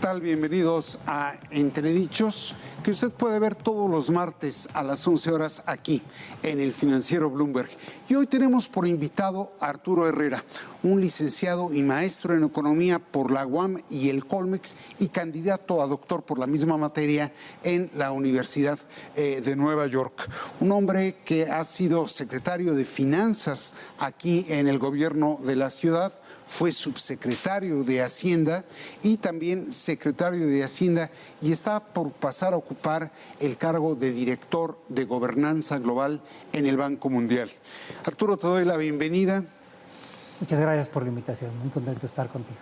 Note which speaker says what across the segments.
Speaker 1: tal? Bienvenidos a Entredichos, que usted puede ver todos los martes a las 11 horas aquí, en el Financiero Bloomberg. Y hoy tenemos por invitado a Arturo Herrera, un licenciado y maestro en Economía por la UAM y el Colmex y candidato a doctor por la misma materia en la Universidad de Nueva York. Un hombre que ha sido secretario de Finanzas aquí en el gobierno de la ciudad, fue subsecretario de Hacienda y también secretario de Hacienda y está por pasar a ocupar el cargo de director de Gobernanza Global en el Banco Mundial. Arturo, te doy la bienvenida.
Speaker 2: Muchas gracias por la invitación, muy contento de estar contigo.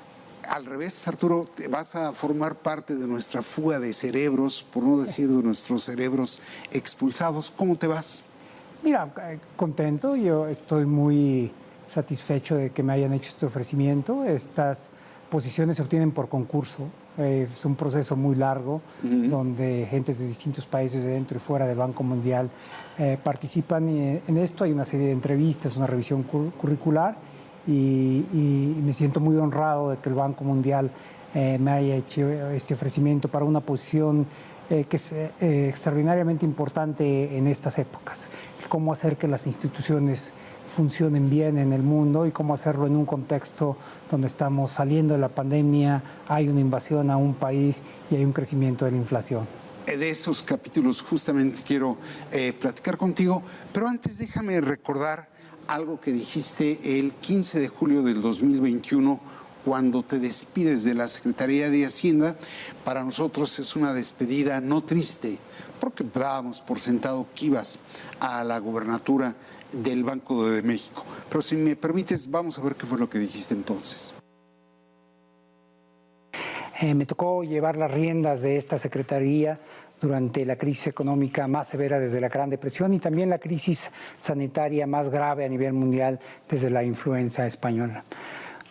Speaker 1: Al revés, Arturo, te vas a formar parte de nuestra fuga de cerebros, por no decir de nuestros cerebros expulsados. ¿Cómo te vas?
Speaker 2: Mira, contento, yo estoy muy satisfecho de que me hayan hecho este ofrecimiento. Estas posiciones se obtienen por concurso. Es un proceso muy largo donde gentes de distintos países dentro y fuera del Banco Mundial participan. Y en esto hay una serie de entrevistas, una revisión curricular y me siento muy honrado de que el Banco Mundial me haya hecho este ofrecimiento para una posición que es extraordinariamente importante en estas épocas. Cómo hacer que las instituciones funcionen bien en el mundo y cómo hacerlo en un contexto donde estamos saliendo de la pandemia, hay una invasión a un país y hay un crecimiento de la inflación.
Speaker 1: De esos capítulos justamente quiero platicar contigo, pero antes déjame recordar algo que dijiste el 15 de julio del 2021 cuando te despides de la Secretaría de Hacienda. Para nosotros es una despedida no triste, porque dábamos por sentado que ibas a la gubernatura del Banco de México. Pero si me permites, vamos a ver qué fue lo que dijiste entonces.
Speaker 2: Me tocó llevar las riendas de esta secretaría durante la crisis económica más severa desde la Gran Depresión y también la crisis sanitaria más grave a nivel mundial desde la influenza española.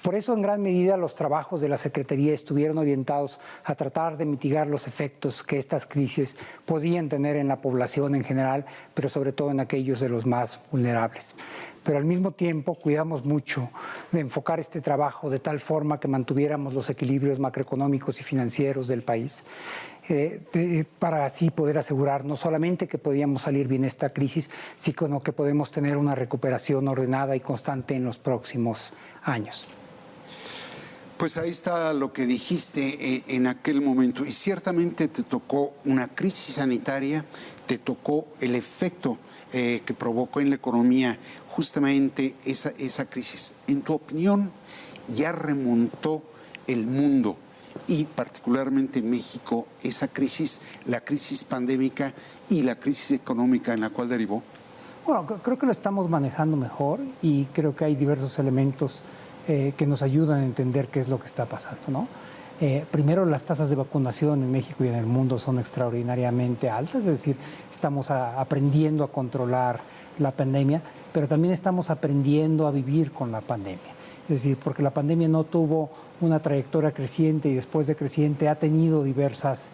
Speaker 2: Por eso, en gran medida, los trabajos de la Secretaría estuvieron orientados a tratar de mitigar los efectos que estas crisis podían tener en la población en general, pero sobre todo en aquellos de los más vulnerables. Pero al mismo tiempo cuidamos mucho de enfocar este trabajo de tal forma que mantuviéramos los equilibrios macroeconómicos y financieros del país, para así poder asegurar no solamente que podíamos salir bien de esta crisis, sino que podemos tener una recuperación ordenada y constante en los próximos años.
Speaker 1: Pues ahí está lo que dijiste en aquel momento y ciertamente te tocó una crisis sanitaria, te tocó el efecto que provocó en la economía justamente esa crisis. En tu opinión, ¿ya remontó el mundo y particularmente México esa crisis, la crisis pandémica y la crisis económica en la cual derivó?
Speaker 2: Bueno, creo que lo estamos manejando mejor y creo que hay diversos elementos que nos ayudan a entender qué es lo que está pasando, ¿no? Primero, las tasas de vacunación en México y en el mundo son extraordinariamente altas, es decir, estamos aprendiendo a controlar la pandemia, pero también estamos aprendiendo a vivir con la pandemia. Es decir, porque la pandemia no tuvo una trayectoria creciente y después de creciente ha tenido diversas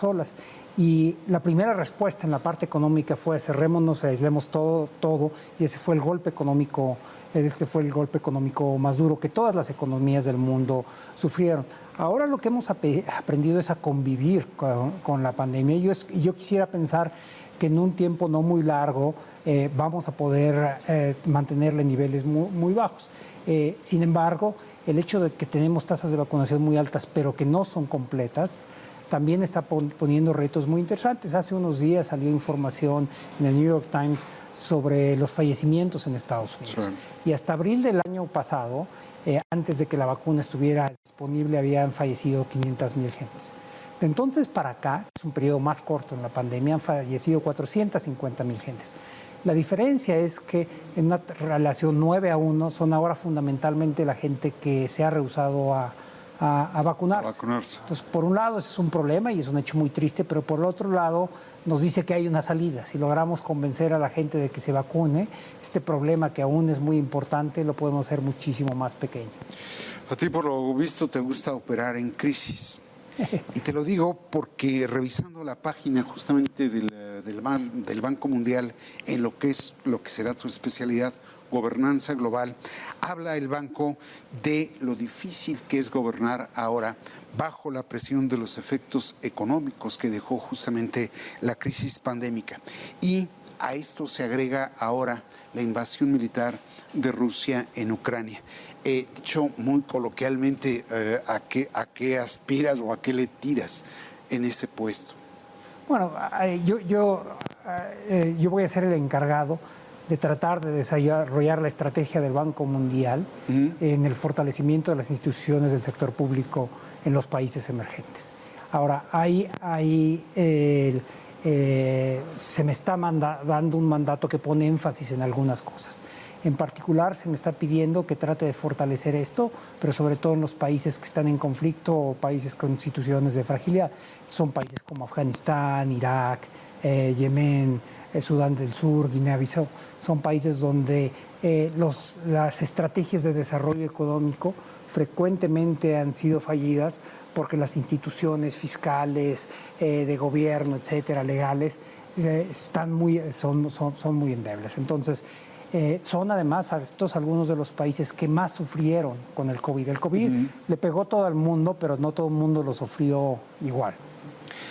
Speaker 2: olas. Y la primera respuesta en la parte económica fue cerrémonos, aislemos todo, y ese fue el golpe económico. Este fue el golpe económico más duro que todas las economías del mundo sufrieron. Ahora lo que hemos aprendido es a convivir con la pandemia. Yo quisiera pensar que en un tiempo no muy largo vamos a poder mantenerla en niveles muy bajos. Sin embargo, el hecho de que tenemos tasas de vacunación muy altas, pero que no son completas, también está poniendo retos muy interesantes. Hace unos días salió información en el New York Times sobre los fallecimientos en Estados Unidos. Sí. Y hasta abril del año pasado, antes de que la vacuna estuviera disponible, habían fallecido 500,000 gentes. De entonces para acá, es un periodo más corto en la pandemia, han fallecido 450,000 gentes. La diferencia es que en una relación 9-1 son ahora fundamentalmente la gente que se ha rehusado a vacunarse. Entonces, por un lado, ese es un problema y es un hecho muy triste, pero por el otro lado, nos dice que hay una salida. Si logramos convencer a la gente de que se vacune, este problema que aún es muy importante, lo podemos hacer muchísimo más pequeño.
Speaker 1: A ti, por lo visto, te gusta operar en crisis. Y te lo digo porque revisando la página justamente del Banco Mundial en lo que será tu especialidad, gobernanza global, habla el banco de lo difícil que es gobernar ahora bajo la presión de los efectos económicos que dejó justamente la crisis pandémica. Y a esto se agrega ahora la invasión militar de Rusia en Ucrania. Dicho muy coloquialmente, ¿a qué aspiras o a qué le tiras en ese puesto?
Speaker 2: Bueno, yo voy a ser el encargado de tratar de desarrollar la estrategia del Banco Mundial en el fortalecimiento de las instituciones del sector público en los países emergentes. Ahora, se me está dando un mandato que pone énfasis en algunas cosas. En particular, se me está pidiendo que trate de fortalecer esto, pero sobre todo en los países que están en conflicto o países con situaciones de fragilidad. Son países como Afganistán, Irak, Yemen, Sudán del Sur, Guinea-Bissau. Son países donde las estrategias de desarrollo económico frecuentemente han sido fallidas porque las instituciones fiscales, de gobierno, etcétera, legales, son muy endebles. Entonces, son además estos algunos de los países que más sufrieron con el COVID. El COVID le pegó a todo el mundo, pero no todo el mundo lo sufrió igual.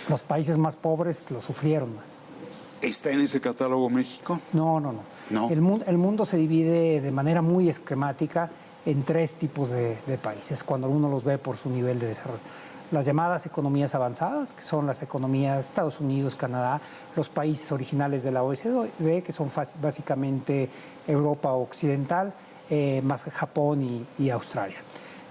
Speaker 2: Los países más pobres lo sufrieron más.
Speaker 1: ¿Está en ese catálogo México?
Speaker 2: No.
Speaker 1: ¿No?
Speaker 2: El mundo se divide de manera muy esquemática en tres tipos de países, cuando uno los ve por su nivel de desarrollo. Las llamadas economías avanzadas, que son las economías de Estados Unidos, Canadá, los países originales de la OECD, que son básicamente Europa Occidental, más Japón y Australia.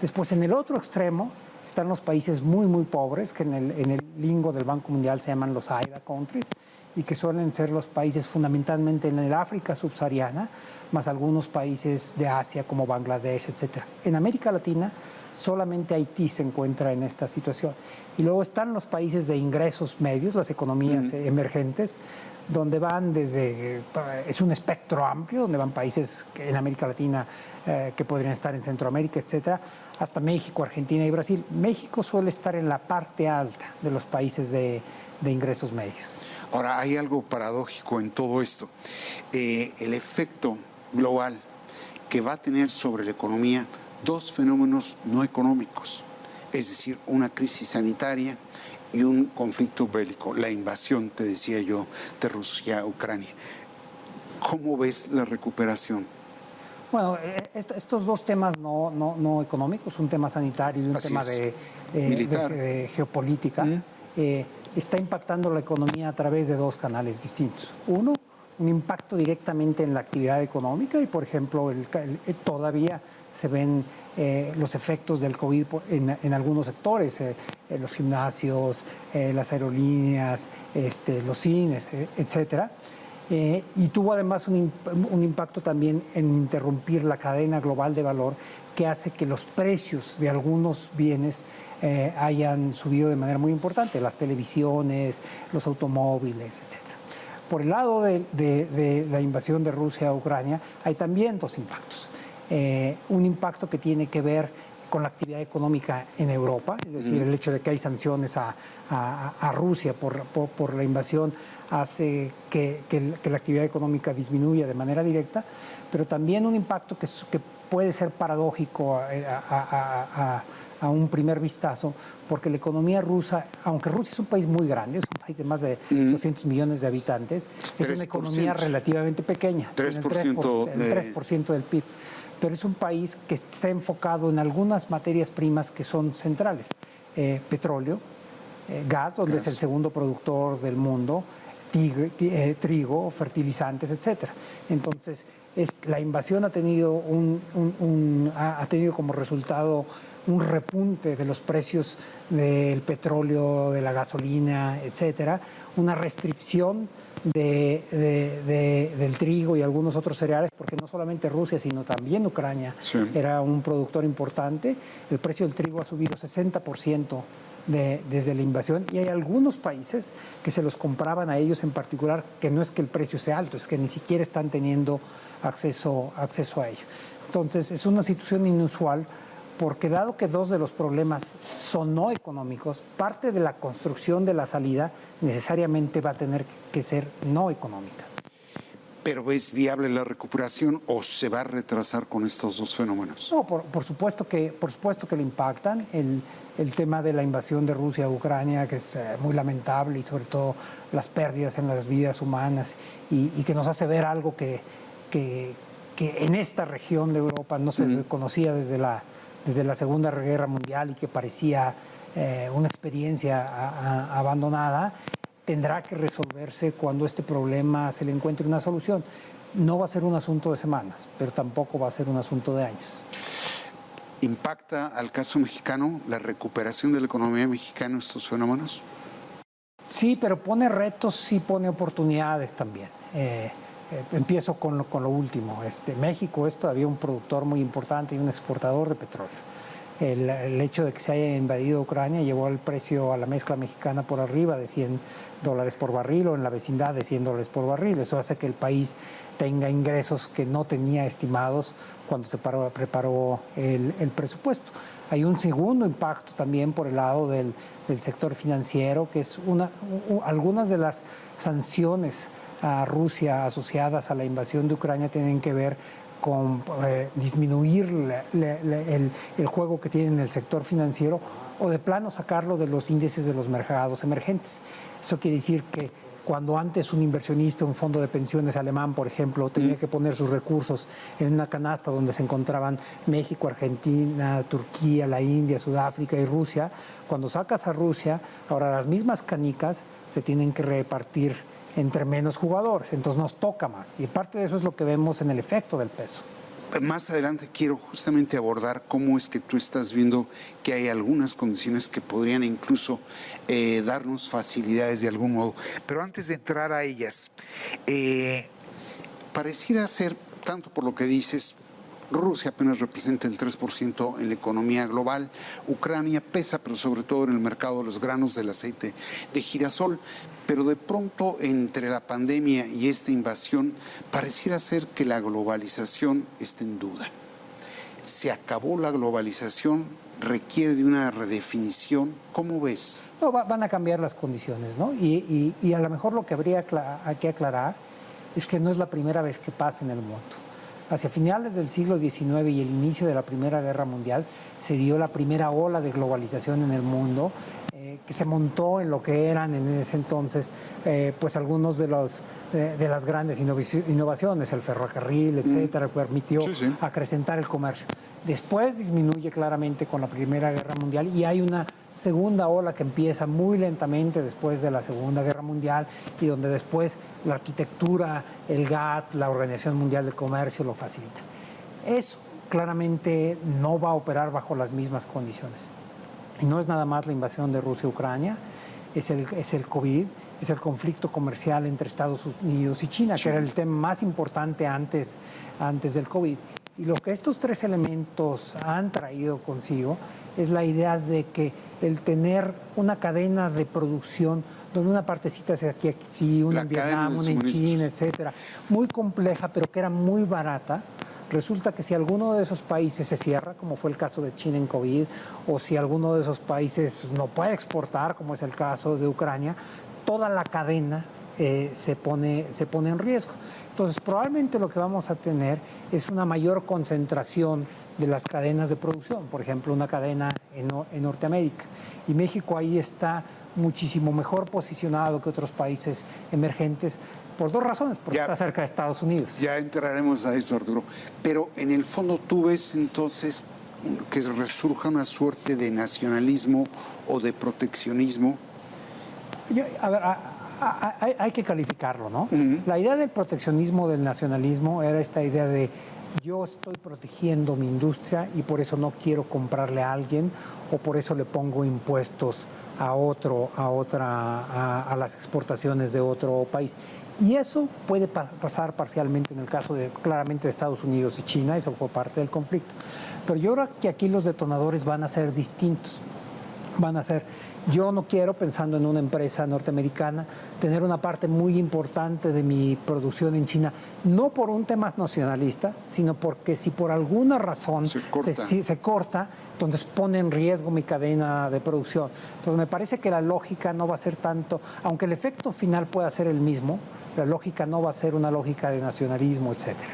Speaker 2: Después, en el otro extremo, están los países muy, muy pobres, que en el lingo del Banco Mundial se llaman los AIDA countries, y que suelen ser los países fundamentalmente en el África subsahariana, más algunos países de Asia como Bangladesh, etc. En América Latina, solamente Haití se encuentra en esta situación. Y luego están los países de ingresos medios, las economías emergentes, donde van es un espectro amplio, donde van países en América Latina que podrían estar en Centroamérica, etcétera, hasta México, Argentina y Brasil. México suele estar en la parte alta de los países de ingresos medios.
Speaker 1: Ahora, hay algo paradójico en todo esto. El efecto global que va a tener sobre la economía dos fenómenos no económicos, es decir, una crisis sanitaria y un conflicto bélico, la invasión, te decía yo, de Rusia a Ucrania. ¿Cómo ves la recuperación?
Speaker 2: Bueno, estos dos temas no económicos, un tema sanitario y un tema de geopolítica, está impactando la economía a través de dos canales distintos. Uno, un impacto directamente en la actividad económica y, por ejemplo, todavía se ven los efectos del COVID en algunos sectores, los gimnasios, las aerolíneas, los cines, etcétera. Y tuvo además un impacto también en interrumpir la cadena global de valor que hace que los precios de algunos bienes hayan subido de manera muy importante, las televisiones, los automóviles, etc. Por el lado de la invasión de Rusia a Ucrania hay también dos impactos. Un impacto que tiene que ver con la actividad económica en Europa, es decir, el hecho de que hay sanciones a Rusia por la invasión hace que la actividad económica disminuya de manera directa, pero también un impacto que puede ser paradójico a un primer vistazo, porque la economía rusa, aunque Rusia es un país muy grande, es un país de más de 200 millones de habitantes, es una economía relativamente pequeña,
Speaker 1: 3%,
Speaker 2: el 3% del PIB, pero es un país que está enfocado en algunas materias primas que son centrales, petróleo, gas, donde es el segundo productor del mundo, trigo, fertilizantes, etcétera. Entonces, la invasión ha tenido ha tenido como resultado un repunte de los precios del petróleo, de la gasolina, etcétera, una restricción del trigo y algunos otros cereales, porque no solamente Rusia, sino también Ucrania era un productor importante. El precio del trigo ha subido 60% desde la invasión, y hay algunos países que se los compraban a ellos en particular, que no es que el precio sea alto, es que ni siquiera están teniendo acceso a ello. Entonces, es una situación inusual porque dado que dos de los problemas son no económicos, parte de la construcción de la salida necesariamente va a tener que ser no económica.
Speaker 1: ¿Pero es viable la recuperación o se va a retrasar con estos dos fenómenos?
Speaker 2: No, por supuesto que le impactan. El tema de la invasión de Rusia a Ucrania, que es muy lamentable, y sobre todo las pérdidas en las vidas humanas, y que nos hace ver algo que en esta región de Europa no se conocía desde la Segunda Guerra Mundial y que parecía una experiencia abandonada, tendrá que resolverse cuando este problema se le encuentre una solución. No va a ser un asunto de semanas, pero tampoco va a ser un asunto de años.
Speaker 1: ¿Impacta al caso mexicano la recuperación de la economía mexicana estos fenómenos?
Speaker 2: Sí, pero pone retos y pone oportunidades también. Empiezo con lo último. México es todavía un productor muy importante y un exportador de petróleo. El hecho de que se haya invadido Ucrania llevó el precio a la mezcla mexicana por arriba de $100 por barril o en la vecindad de $100 por barril. Eso hace que el país tenga ingresos que no tenía estimados cuando se preparó el presupuesto. Hay un segundo impacto también por el lado del sector financiero, que es algunas de las sanciones a Rusia asociadas a la invasión de Ucrania tienen que ver con disminuir el juego que tiene en el sector financiero o de plano sacarlo de los índices de los mercados emergentes. Eso quiere decir que cuando antes un inversionista, un fondo de pensiones alemán, por ejemplo, tenía que poner sus recursos en una canasta donde se encontraban México, Argentina, Turquía, la India, Sudáfrica y Rusia, cuando sacas a Rusia, ahora las mismas canicas se tienen que repartir entre menos jugadores, entonces nos toca más. Y parte de eso es lo que vemos en el efecto del peso.
Speaker 1: Más adelante quiero justamente abordar cómo es que tú estás viendo que hay algunas condiciones que podrían incluso darnos facilidades de algún modo. Pero antes de entrar a ellas, pareciera ser, tanto por lo que dices, Rusia apenas representa el 3% en la economía global, Ucrania pesa, pero sobre todo en el mercado de los granos del aceite de girasol. Pero de pronto, entre la pandemia y esta invasión, pareciera ser que la globalización está en duda. ¿Se acabó la globalización? ¿Requiere de una redefinición? ¿Cómo ves?
Speaker 2: No, van a cambiar las condiciones, ¿no? Y a lo mejor lo que habría que aclarar es que no es la primera vez que pasa en el mundo. Hacia finales del siglo XIX y el inicio de la Primera Guerra Mundial se dio la primera ola de globalización en el mundo, que se montó en lo que eran en ese entonces pues algunos de las grandes innovaciones, el ferrocarril, etcétera, permitió acrecentar el comercio. Después disminuye claramente con la Primera Guerra Mundial y hay una segunda ola que empieza muy lentamente después de la Segunda Guerra Mundial y donde después la arquitectura, el GATT, la Organización Mundial del Comercio lo facilita. Eso claramente no va a operar bajo las mismas condiciones. Y no es nada más la invasión de Rusia a Ucrania, es el COVID, es el conflicto comercial entre Estados Unidos y China, que era el tema más importante antes del COVID. Y lo que estos tres elementos han traído consigo es la idea de que el tener una cadena de producción donde una partecita se aquí, una en Vietnam, una en China, etcétera, muy compleja, pero que era muy barata. Resulta que si alguno de esos países se cierra, como fue el caso de China en COVID, o si alguno de esos países no puede exportar, como es el caso de Ucrania, toda la cadena se pone en riesgo. Entonces, probablemente lo que vamos a tener es una mayor concentración de las cadenas de producción, por ejemplo, una cadena en Norteamérica. Y México ahí está muchísimo mejor posicionado que otros países emergentes, por dos razones, porque está cerca de Estados Unidos.
Speaker 1: Ya entraremos a eso, Arturo. Pero en el fondo tú ves entonces que resurja una suerte de nacionalismo o de proteccionismo.
Speaker 2: A ver, hay que calificarlo, ¿no? La idea del proteccionismo, del nacionalismo, era esta idea de yo estoy protegiendo mi industria y por eso no quiero comprarle a alguien o por eso le pongo impuestos a las exportaciones de otro país. Y eso puede pasar parcialmente en el caso claramente de Estados Unidos y China, eso fue parte del conflicto. Pero yo creo que aquí los detonadores van a ser distintos. van a ser. Yo no quiero, pensando en una empresa norteamericana, tener una parte muy importante de mi producción en China, no por un tema nacionalista, sino porque si por alguna razón se corta, entonces pone en riesgo mi cadena de producción. Entonces me parece que la lógica no va a ser tanto, aunque el efecto final pueda ser el mismo, la lógica no va a ser una lógica de nacionalismo, etcétera.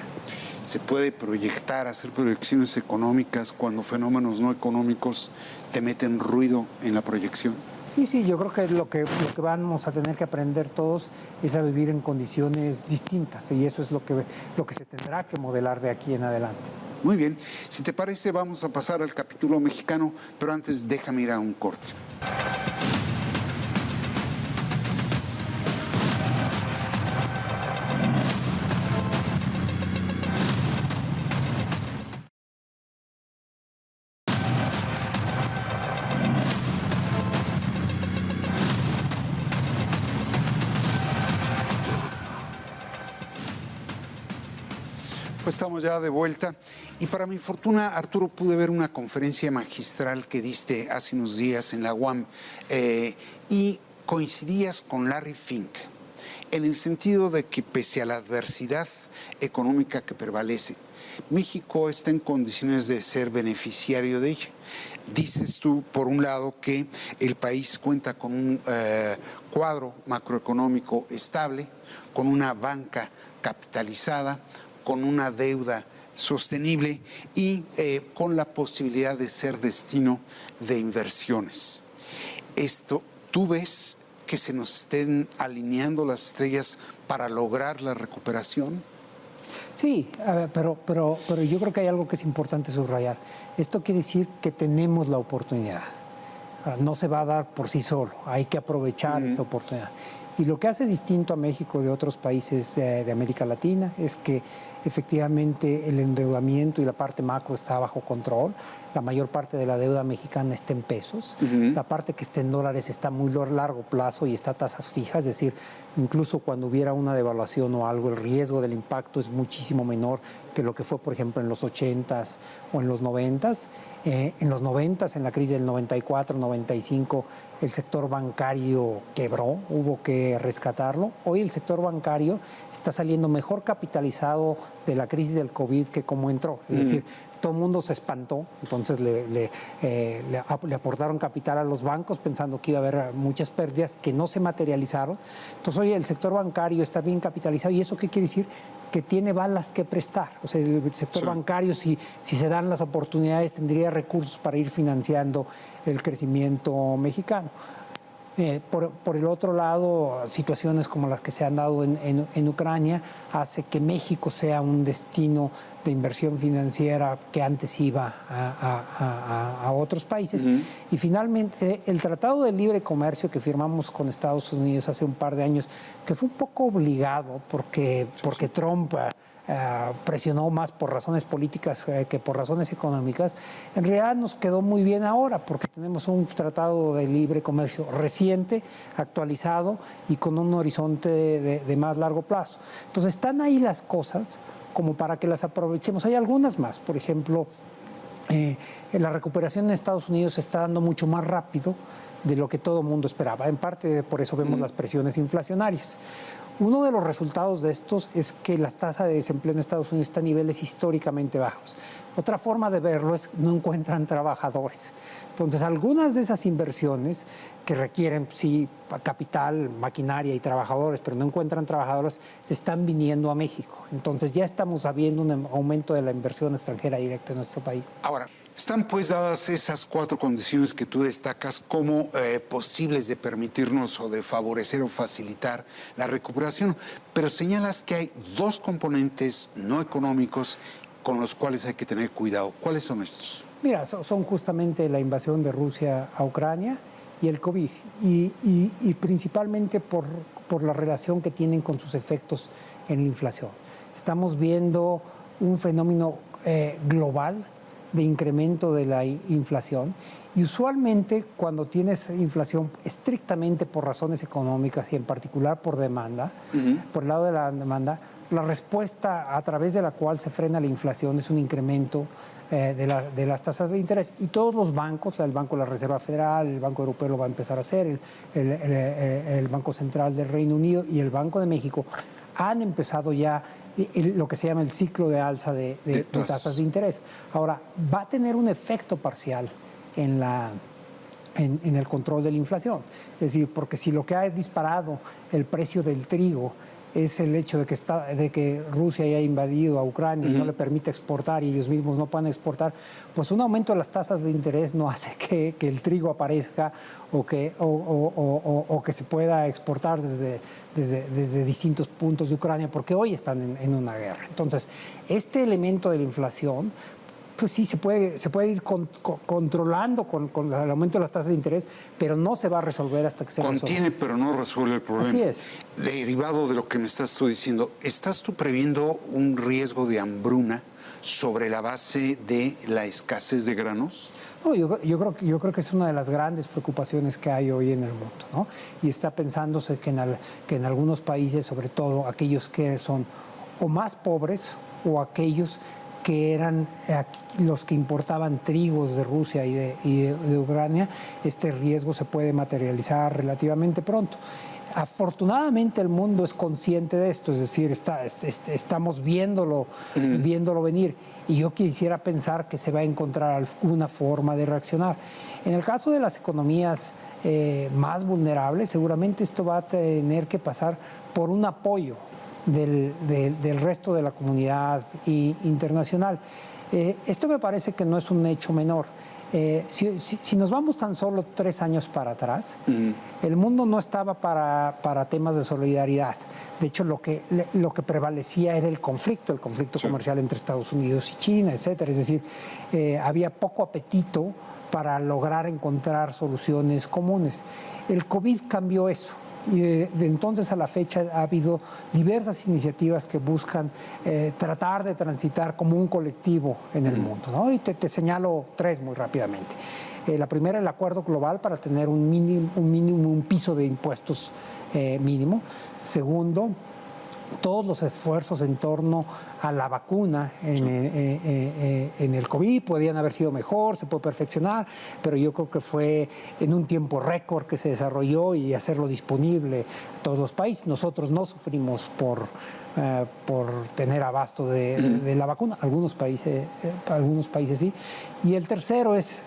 Speaker 1: ¿Se puede proyectar, hacer proyecciones económicas cuando fenómenos no económicos te meten ruido en la proyección?
Speaker 2: Sí, yo creo que lo que vamos a tener que aprender todos es a vivir en condiciones distintas, y eso es lo que se tendrá que modelar de aquí en adelante.
Speaker 1: Muy bien, si te parece vamos a pasar al capítulo mexicano, pero antes déjame ir a un corte. Pues estamos ya de vuelta y para mi fortuna, Arturo, pude ver una conferencia magistral que diste hace unos días en la UAM y coincidías con Larry Fink en el sentido de que pese a la adversidad económica que prevalece, México está en condiciones de ser beneficiario de ella. Dices tú, por un lado, que el país cuenta con un cuadro macroeconómico estable, con una banca capitalizada, con una deuda sostenible y con la posibilidad de ser destino de inversiones. ¿Tú ves que se nos estén alineando las estrellas para lograr la recuperación?
Speaker 2: Sí, pero yo creo que hay algo que es importante subrayar. Esto quiere decir que tenemos la oportunidad. No se va a dar por sí solo, hay que aprovechar esta oportunidad. Y lo que hace distinto a México de otros países de América Latina es que efectivamente el endeudamiento y la parte macro está bajo control. La mayor parte de la deuda mexicana está en pesos. La parte que está en dólares está muy a largo plazo y está a tasas fijas. Es decir, incluso cuando hubiera una devaluación o algo, el riesgo del impacto es muchísimo menor que lo que fue, por ejemplo, en los 80s o en los 90s. En los 90s, en la crisis del 94, 95, el sector bancario quebró, hubo que rescatarlo. Hoy el sector bancario está saliendo mejor capitalizado de la crisis del COVID que como entró. Es decir, todo el mundo se espantó, entonces le aportaron capital a los bancos pensando que iba a haber muchas pérdidas que no se materializaron. Entonces hoy el sector bancario está bien capitalizado. ¿Y eso qué quiere decir? Que tiene balas que prestar. O sea, el sector bancario, si se dan las oportunidades, tendría recursos para ir financiando el crecimiento mexicano. Por el otro lado, situaciones como las que se han dado en Ucrania hace que México sea un destino de inversión financiera que antes iba a otros países. Y finalmente, el Tratado de Libre Comercio que firmamos con Estados Unidos hace un par de años, que fue un poco obligado porque Trump presionó más por razones políticas que por razones económicas, en realidad nos quedó muy bien ahora porque tenemos un tratado de libre comercio reciente, actualizado y con un horizonte de más largo plazo. Entonces están ahí las cosas como para que las aprovechemos. Hay algunas más, por ejemplo, la recuperación en Estados Unidos se está dando mucho más rápido de lo que todo el mundo esperaba. En parte por eso vemos las presiones inflacionarias. Uno de los resultados de estos es que las tasas de desempleo en Estados Unidos están a niveles históricamente bajos. Otra forma de verlo es que no encuentran trabajadores. Entonces, algunas de esas inversiones que requieren, sí, capital, maquinaria y trabajadores, pero no encuentran trabajadores, se están viniendo a México. Entonces, ya estamos viendo un aumento de la inversión extranjera directa en nuestro país.
Speaker 1: Ahora, están pues dadas esas 4 condiciones que tú destacas como posibles de permitirnos o de favorecer o facilitar la recuperación, pero señalas que hay 2 componentes no económicos con los cuales hay que tener cuidado. ¿Cuáles son estos?
Speaker 2: Mira, son justamente la invasión de Rusia a Ucrania y el COVID, y principalmente por la relación que tienen con sus efectos en la inflación. Estamos viendo un fenómeno global de incremento de la inflación y usualmente cuando tienes inflación estrictamente por razones económicas y en particular por demanda, por el lado de la demanda, la respuesta a través de la cual se frena la inflación es un incremento de las tasas de interés. Y todos los bancos, el Banco de la Reserva Federal, el Banco Europeo lo va a empezar a hacer, el Banco Central del Reino Unido y el Banco de México han empezado ya lo que se llama el ciclo de alza de tasas de interés. Ahora, va a tener un efecto parcial en el control de la inflación. Es decir, porque si lo que ha disparado el precio del trigo es el hecho de que Rusia haya invadido a Ucrania y no le permite exportar y ellos mismos no puedan exportar, pues un aumento de las tasas de interés no hace que el trigo aparezca o que se pueda exportar desde distintos puntos de Ucrania, porque hoy están en una guerra. Entonces, este elemento de la inflación, pues sí, se puede ir controlando con el aumento de las tasas de interés, pero no se va a resolver hasta que se resuelva.
Speaker 1: Contiene, pero no resuelve el problema.
Speaker 2: Así es.
Speaker 1: Derivado de lo que me estás tú diciendo, ¿estás tú previendo un riesgo de hambruna sobre la base de la escasez de granos?
Speaker 2: No, yo creo que es una de las grandes preocupaciones que hay hoy en el mundo, ¿no? Y está pensándose que en algunos países, sobre todo aquellos que son o más pobres o aquellos que eran los que importaban trigos de Rusia y de Ucrania, este riesgo se puede materializar relativamente pronto. Afortunadamente el mundo es consciente de esto, es decir, estamos viéndolo venir, y yo quisiera pensar que se va a encontrar alguna forma de reaccionar. En el caso de las economías más vulnerables, seguramente esto va a tener que pasar por un apoyo del resto de la comunidad internacional. Esto me parece que no es un hecho menor. Si nos vamos tan solo 3 años para atrás, el mundo no estaba para temas de solidaridad. De hecho, lo que prevalecía era el conflicto comercial entre Estados Unidos y China, etcétera. Es decir, había poco apetito para lograr encontrar soluciones comunes. El COVID cambió eso. Y de entonces a la fecha ha habido diversas iniciativas que buscan tratar de transitar como un colectivo en el mundo, ¿no? Y te señalo 3 muy rápidamente. La primera, el acuerdo global para tener un piso de impuestos mínimo. Segundo, todos los esfuerzos en torno a la vacuna en el COVID podían haber sido mejor, se puede perfeccionar, pero yo creo que fue en un tiempo récord que se desarrolló y hacerlo disponible a todos los países. Nosotros no sufrimos por tener abasto de la vacuna, algunos países sí. Y el tercero es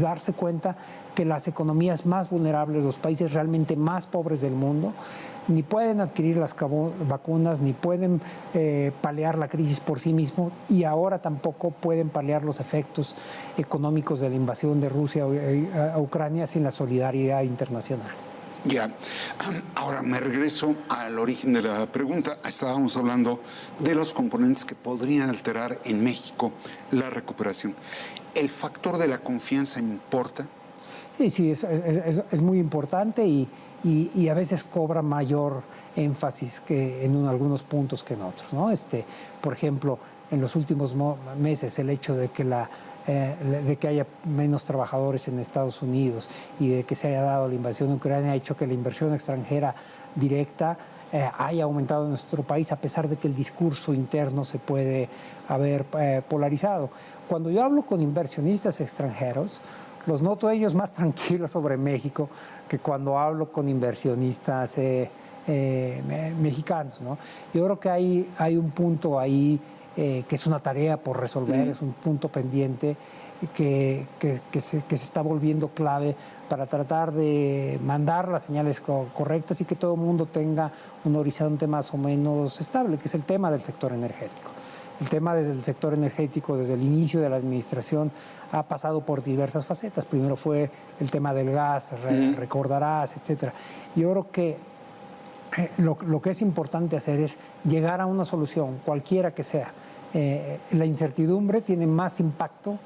Speaker 2: darse cuenta que las economías más vulnerables, los países realmente más pobres del mundo, ni pueden adquirir las vacunas, ni pueden paliar la crisis por sí mismos, y ahora tampoco pueden paliar los efectos económicos de la invasión de Rusia a Ucrania sin la solidaridad internacional.
Speaker 1: Ya, ahora me regreso al origen de la pregunta. Estábamos hablando de los componentes que podrían alterar en México la recuperación. ¿El factor de la confianza importa?
Speaker 2: Sí, es muy importante y a veces cobra mayor énfasis que en algunos puntos que en otros, ¿no? Por ejemplo, en los últimos meses el hecho de que haya menos trabajadores en Estados Unidos y de que se haya dado la invasión de Ucrania ha hecho que la inversión extranjera directa haya aumentado en nuestro país, a pesar de que el discurso interno se puede haber polarizado. Cuando yo hablo con inversionistas extranjeros, los noto ellos más tranquilos sobre México que cuando hablo con inversionistas mexicanos, ¿no? Yo creo que hay un punto ahí que es una tarea por resolver, es un punto pendiente que se está volviendo clave para tratar de mandar las señales correctas y que todo el mundo tenga un horizonte más o menos estable, que es el tema del sector energético. El tema desde el sector energético, desde el inicio de la administración, ha pasado por diversas facetas. Primero fue el tema del gas, recordarás, etcétera. Yo creo que lo que es importante hacer es llegar a una solución, cualquiera que sea. La incertidumbre tiene más impacto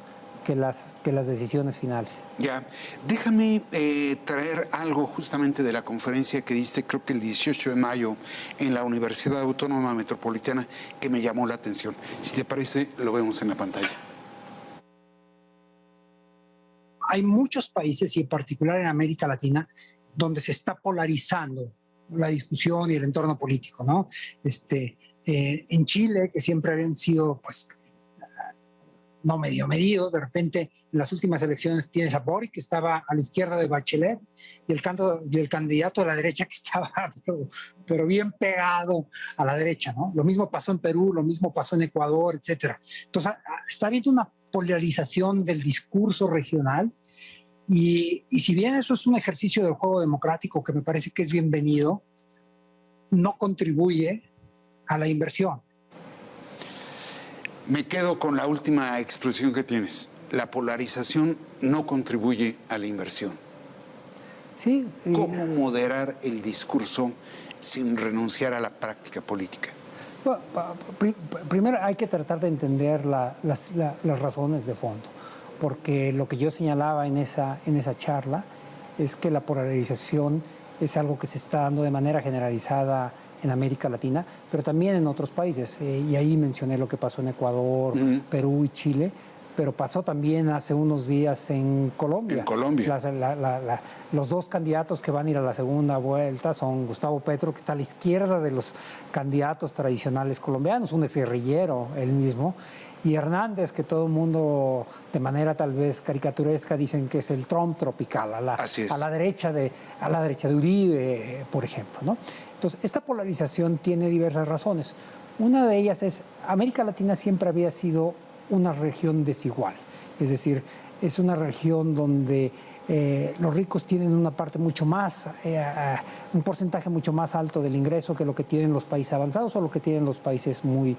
Speaker 2: que las decisiones finales.
Speaker 1: Ya, déjame traer algo justamente de la conferencia que diste, creo que el 18 de mayo, en la Universidad Autónoma Metropolitana, que me llamó la atención. Si te parece, lo vemos en la pantalla.
Speaker 2: Hay muchos países, y en particular en América Latina, donde se está polarizando la discusión y el entorno político, ¿no? En Chile, que siempre habían sido, pues, no medio medidos, de repente en las últimas elecciones tienes a Boric, que estaba a la izquierda de Bachelet, y el candidato de la derecha que estaba pero bien pegado a la derecha, ¿no? Lo mismo pasó en Perú, lo mismo pasó en Ecuador, etcétera. Entonces, está habiendo una polarización del discurso regional, y si bien eso es un ejercicio del juego democrático que me parece que es bienvenido, no contribuye a la inversión.
Speaker 1: Me quedo con la última expresión que tienes. La polarización no contribuye a la inversión.
Speaker 2: Sí.
Speaker 1: ¿Cómo moderar el discurso sin renunciar a la práctica política?
Speaker 2: Bueno, primero hay que tratar de entender las razones de fondo, porque lo que yo señalaba en esa charla es que la polarización es algo que se está dando de manera generalizada en América Latina, pero también en otros países. Y ahí mencioné lo que pasó en Ecuador, Perú y Chile, pero pasó también hace unos días en Colombia.
Speaker 1: En Colombia.
Speaker 2: Los dos candidatos que van a ir a la segunda vuelta son Gustavo Petro, que está a la izquierda de los candidatos tradicionales colombianos, un exguerrillero él mismo, y Hernández, que todo el mundo de manera tal vez caricaturesca dicen que es el Trump tropical, a la derecha de Uribe, por ejemplo, ¿no? Entonces, esta polarización tiene diversas razones. Una de ellas es, América Latina siempre había sido una región desigual, es decir, es una región donde los ricos tienen una parte mucho más, un porcentaje mucho más alto del ingreso que lo que tienen los países avanzados o lo que tienen los países muy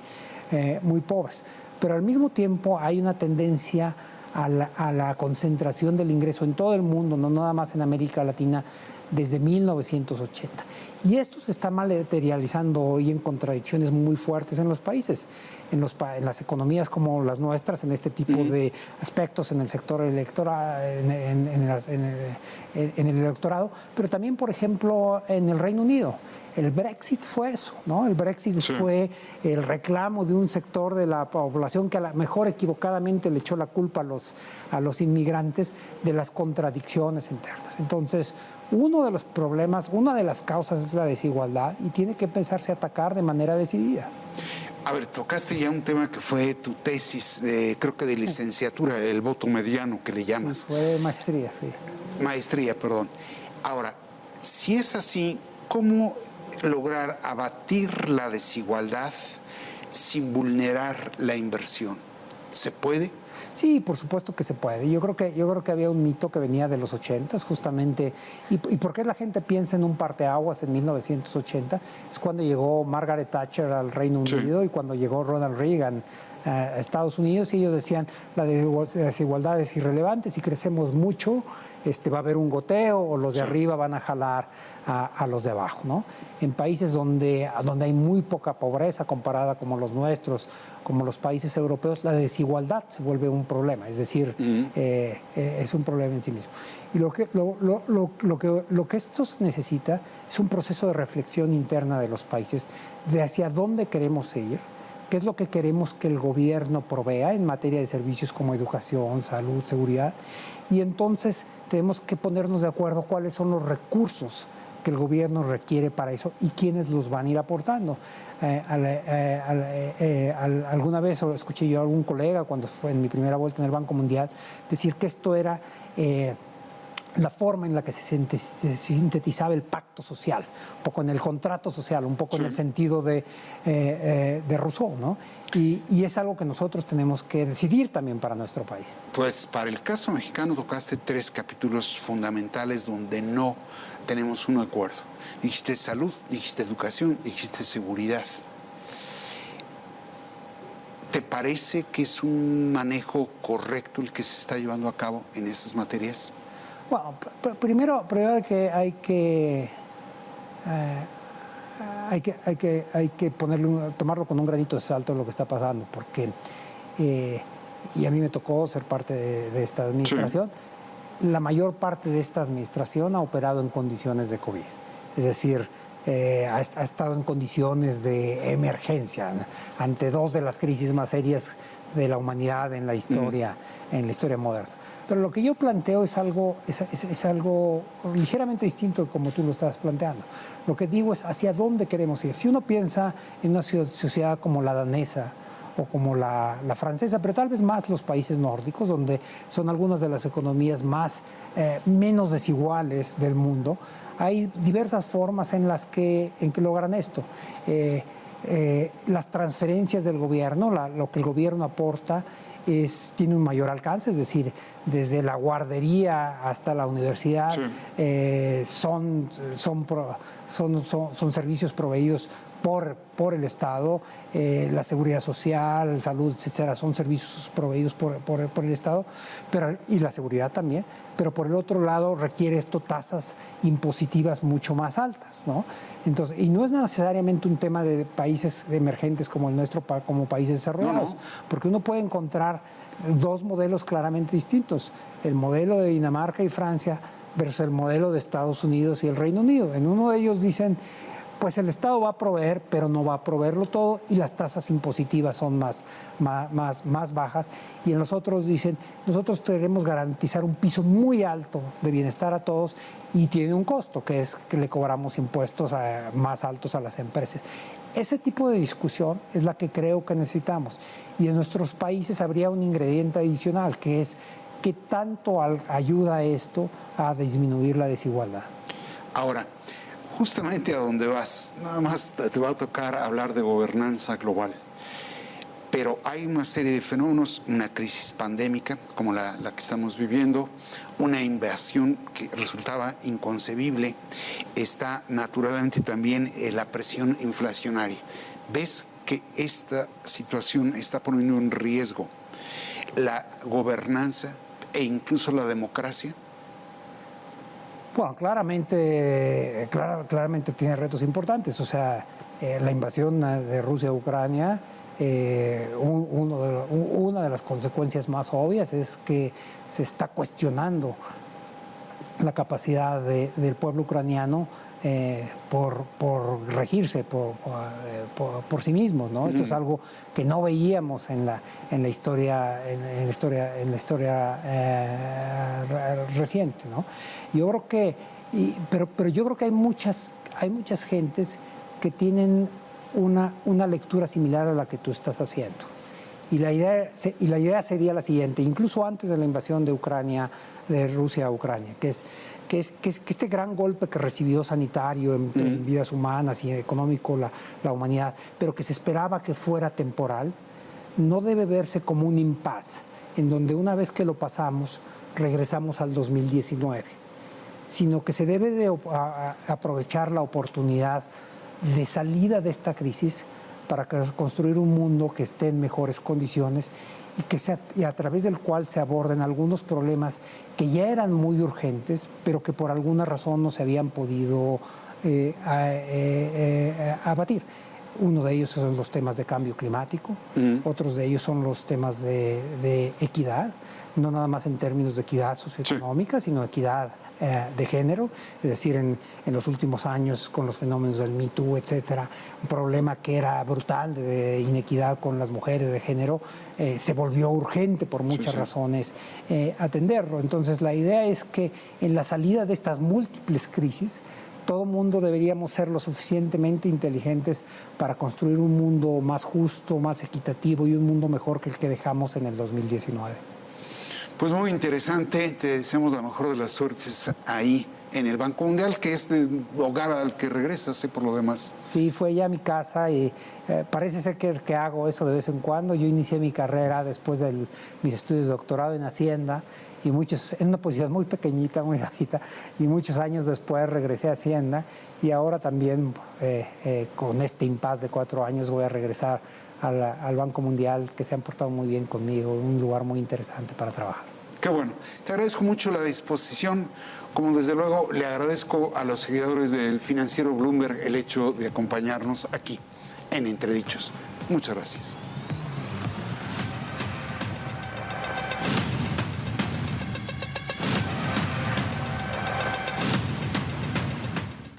Speaker 2: pobres. Pero al mismo tiempo hay una tendencia a la concentración del ingreso en todo el mundo, no nada más en América Latina, desde 1980. Y esto se está materializando hoy en contradicciones muy fuertes en los países, en las economías como las nuestras, en este tipo de aspectos, en el sector electoral, en el electorado, pero también, por ejemplo, en el Reino Unido. El Brexit fue eso, ¿no? El Brexit fue el reclamo de un sector de la población que a lo mejor equivocadamente le echó la culpa a los inmigrantes de las contradicciones internas. Entonces, uno de los problemas, una de las causas es la desigualdad y tiene que empezarse a atacar de manera decidida.
Speaker 1: A ver, tocaste ya un tema que fue tu tesis, creo que de licenciatura, el voto mediano que le llamas.
Speaker 2: Sí, fue maestría, sí.
Speaker 1: Maestría, perdón. Ahora, si es así, ¿cómo lograr abatir la desigualdad sin vulnerar la inversión? ¿Se puede?
Speaker 2: Sí, por supuesto que se puede. Yo creo que había un mito que venía de los 80 justamente. ¿Y por qué la gente piensa en un parteaguas en 1980? Es cuando llegó Margaret Thatcher al Reino Unido y cuando llegó Ronald Reagan a Estados Unidos, y ellos decían la desigualdad es irrelevante, si crecemos mucho va a haber un goteo o los de arriba van a jalar a los de abajo, ¿no? En países donde hay muy poca pobreza comparada como los nuestros, como los países europeos, la desigualdad se vuelve un problema, es decir, es un problema en sí mismo. Y lo que esto necesita es un proceso de reflexión interna de los países de hacia dónde queremos ir, qué es lo que queremos que el gobierno provea en materia de servicios como educación, salud, seguridad, y entonces tenemos que ponernos de acuerdo cuáles son los recursos que el gobierno requiere para eso y quiénes los van a ir aportando. Alguna vez escuché yo a algún colega, cuando fue en mi primera vuelta en el Banco Mundial, decir que esto era la forma en la que se sintetizaba el pacto social, un poco en el contrato social, un poco en el sentido de Rousseau, ¿no? Y es algo que nosotros tenemos que decidir también para nuestro país.
Speaker 1: Pues para el caso mexicano tocaste 3 capítulos fundamentales donde no tenemos un acuerdo. Dijiste salud, dijiste educación, dijiste seguridad. ¿Te parece que es un manejo correcto el que se está llevando a cabo en esas materias?
Speaker 2: Bueno, primero que hay que tomarlo con un granito de salto lo que está pasando, porque y a mí me tocó ser parte de esta administración. La mayor parte de esta administración ha operado en condiciones de COVID, es decir, ha estado en condiciones de emergencia ante 2 de las crisis más serias de la humanidad en la historia moderna. Pero lo que yo planteo es algo ligeramente distinto de como tú lo estás planteando. Lo que digo es hacia dónde queremos ir. Si uno piensa en una sociedad como la danesa o como la francesa, pero tal vez más los países nórdicos, donde son algunas de las economías menos desiguales del mundo, hay diversas formas en que logran esto. Las transferencias del gobierno, lo que el gobierno aporta, tiene un mayor alcance, es decir, desde la guardería hasta la universidad, sí, son servicios proveídos por el Estado, la seguridad social, salud, etcétera, son servicios proveídos por el Estado, y la seguridad también, pero por el otro lado requiere esto tasas impositivas mucho más altas, ¿no? Entonces, y no es necesariamente un tema de países emergentes como el nuestro, como países desarrollados, porque uno puede encontrar dos modelos claramente distintos, el modelo de Dinamarca y Francia versus el modelo de Estados Unidos y el Reino Unido. En uno de ellos dicen, pues el Estado va a proveer, pero no va a proveerlo todo, y las tasas impositivas son más bajas. Y en los otros dicen, nosotros queremos garantizar un piso muy alto de bienestar a todos, y tiene un costo, que es que le cobramos impuestos más altos a las empresas. Ese tipo de discusión es la que creo que necesitamos. Y en nuestros países habría un ingrediente adicional, que es qué tanto ayuda esto a disminuir la desigualdad.
Speaker 1: Ahora, justamente a donde vas, nada más te va a tocar hablar de gobernanza global. Pero hay una serie de fenómenos, una crisis pandémica como la que estamos viviendo, una invasión que resultaba inconcebible, está naturalmente también la presión inflacionaria. ¿Ves que esta situación está poniendo en riesgo la gobernanza e incluso la democracia?
Speaker 2: Bueno, claramente tiene retos importantes. O sea, la invasión de Rusia a Ucrania, una de las consecuencias más obvias es que se está cuestionando la capacidad del pueblo ucraniano por regirse por sí mismos, ¿no? Esto es algo que no veíamos en la historia reciente, ¿no? Yo creo que pero yo creo que hay muchas gentes que tienen una lectura similar a la que tú estás haciendo. Y la idea sería la siguiente, incluso antes de la invasión de Rusia a Ucrania, que este gran golpe que recibió sanitario en vidas humanas y económico la humanidad, pero que se esperaba que fuera temporal, no debe verse como un impasse, en donde una vez que lo pasamos, regresamos al 2019, sino que se debe de aprovechar la oportunidad de salida de esta crisis para construir un mundo que esté en mejores condiciones y a través del cual se aborden algunos problemas que ya eran muy urgentes, pero que por alguna razón no se habían podido abatir. Uno de ellos son los temas de cambio climático, otros de ellos son los temas de equidad, no nada más en términos de equidad socioeconómica, sino equidad de género, es decir, en los últimos años con los fenómenos del Me Too, etcétera, un problema que era brutal de inequidad con las mujeres de género, se volvió urgente por muchas razones atenderlo. Entonces la idea es que en la salida de estas múltiples crisis, todo mundo deberíamos ser lo suficientemente inteligentes para construir un mundo más justo, más equitativo y un mundo mejor que el que dejamos en el 2019.
Speaker 1: Pues muy interesante, te deseamos la mejor de las suertes ahí en el Banco Mundial, que es el hogar al que regresas, por lo demás.
Speaker 2: Sí, fue ya mi casa y parece ser que hago eso de vez en cuando. Yo inicié mi carrera después de mis estudios de doctorado en Hacienda y en una posición muy pequeñita, muy bajita, y muchos años después regresé a Hacienda y ahora también con este impasse de 4 años voy a regresar al Banco Mundial, que se han portado muy bien conmigo, un lugar muy interesante para trabajar.
Speaker 1: Qué bueno. Te agradezco mucho la disposición, como desde luego le agradezco a los seguidores del financiero Bloomberg el hecho de acompañarnos aquí en Entredichos. Muchas gracias.